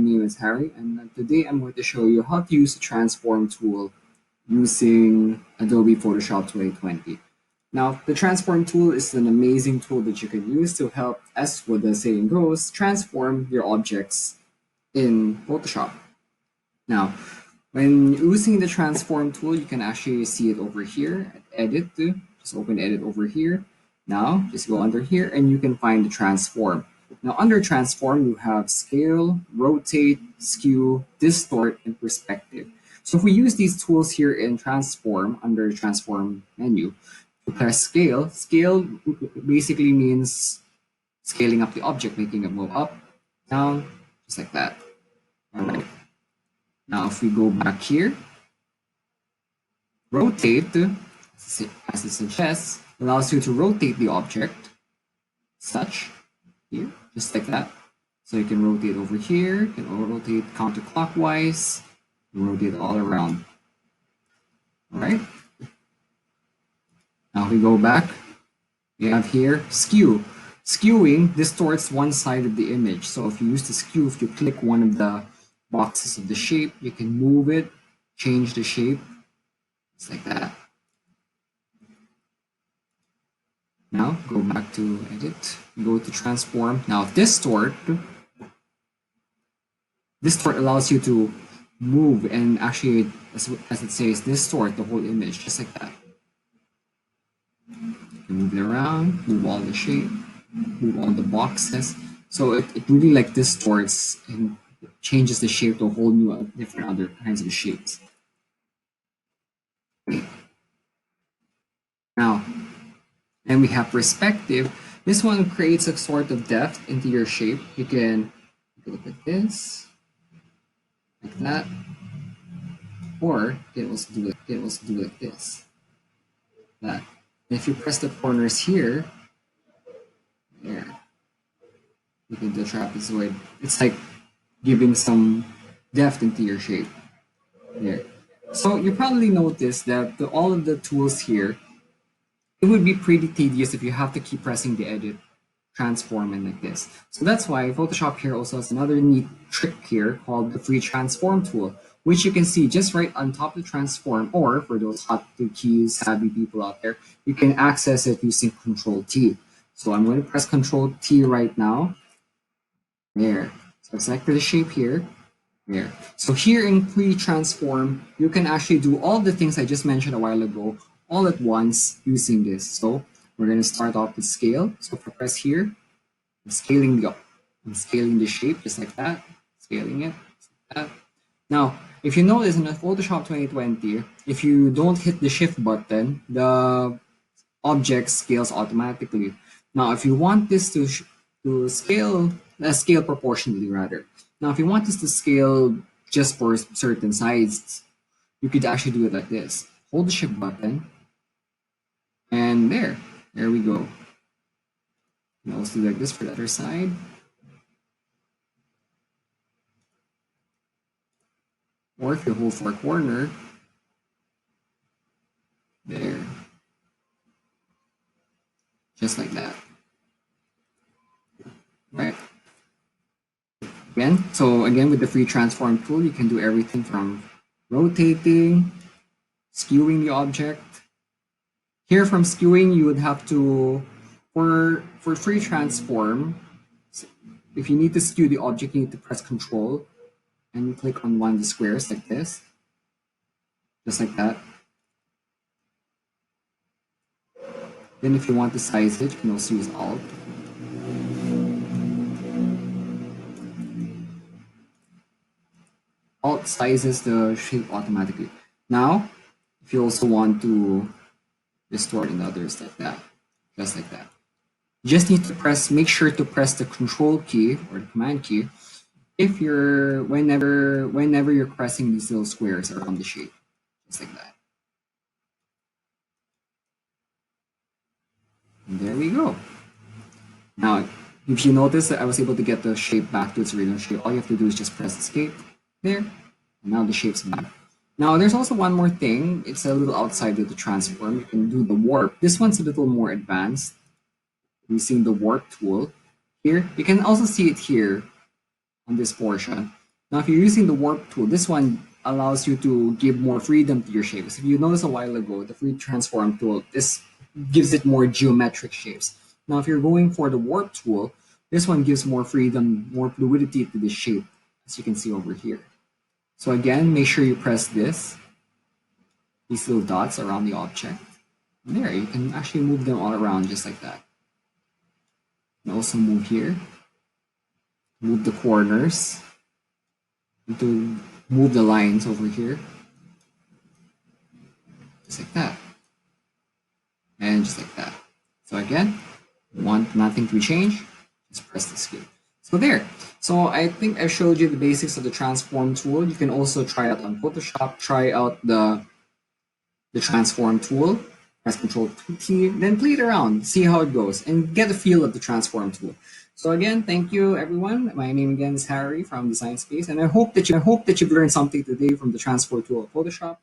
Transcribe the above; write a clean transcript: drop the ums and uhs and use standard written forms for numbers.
name is Harry, and today I'm going to show you how to use the transform tool using Adobe Photoshop 2020. Now, the transform tool is an amazing tool that you can use to help, as what the saying goes, transform your objects in Photoshop. Now, when using the transform tool, you can actually see it over here at edit. Just open edit over here. Now, just go under here and you can find the transform. Now, under transform, you have scale, rotate, skew, distort, and perspective. So if we use these tools here in transform, under the transform menu, to press scale, scale basically means scaling up the object, making it move up, down, just like that. All right. Now, if we go back here, rotate, as it suggests, allows you to rotate the object, such, here, just like that. So you can rotate over here, you can rotate counterclockwise, rotate all around. All right. Now we go back. We have here skew. Skewing distorts one side of the image. So if you use the skew, if you click one of the boxes of the shape, you can move it, change the shape, just like that. Now go back to edit, go to transform. Now distort allows you to move and actually, as it says, distort the whole image, just like that. You can move it around, move all the shape, move all the boxes. So it really like distorts and changes the shape to a whole new, different other kinds of shapes. Now, and we have perspective. This one creates a sort of depth into your shape. You can look at this, like that, or it will do like this. That. And if you press the corners here, there, you can do a trapezoid. It's like giving some depth into your shape. There. So you probably noticed that all of the tools here, it would be pretty tedious if you have to keep pressing the edit, transform, and like this. So that's why Photoshop here also has another neat trick here called the free transform tool, which you can see just right on top of the transform, or for those hotkey savvy people out there, you can access it using Control T. So I'm going to press Control T right now. There. So select the shape here. There. So here in free transform, you can actually do all the things I just mentioned a while ago all at once using this. So we're going to start off with scale. So if I press here, I'm scaling the shape just like that, scaling it like that. Now, if you notice in Photoshop 2020, if you don't hit the shift button, the object scales automatically. Now, if you want this to scale proportionally rather. Now, if you want this to scale just for certain sides, you could actually do it like this. Hold the shift button, and there we go. And also do like this for the other side. Or if you hold for a corner, there. Just like that. Right. So again, with the free transform tool, you can do everything from rotating, skewing the object. Here from skewing, you would have to, for free transform, if you need to skew the object, you need to press Control and click on one of the squares like this, just like that. Then if you want to size it, you can also use Alt. Alt sizes the shape automatically. Now, if you also want to distort in others like that, just like that, you just need to make sure to press the Control key or the Command key if you're whenever you're pressing these little squares around the shape, just like that. And there we go. Now, if you notice that I was able to get the shape back to its original shape, all you have to do is just press Escape there, and now the shape's back. Now, there's also one more thing. It's a little outside of the transform. You can do the warp. This one's a little more advanced. Using the warp tool here, you can also see it here on this portion. Now, if you're using the warp tool, this one allows you to give more freedom to your shapes. If you notice a while ago, the free transform tool, this gives it more geometric shapes. Now, if you're going for the warp tool, this one gives more freedom, more fluidity to the shape, as you can see over here. So again, make sure you press these little dots around the object. And there, you can actually move them all around just like that. And also move here, move the corners, to move the lines over here, just like that, and just like that. So again, want nothing to change, just press the escape. So there. So I think I showed you the basics of the transform tool. You can also try it on Photoshop, try out the transform tool, press Control T, then play it around, see how it goes, and get a feel of the transform tool. So again, thank you everyone. My name again is Harry from Dezynspace, and I hope that you've learned something today from the transform tool of Photoshop.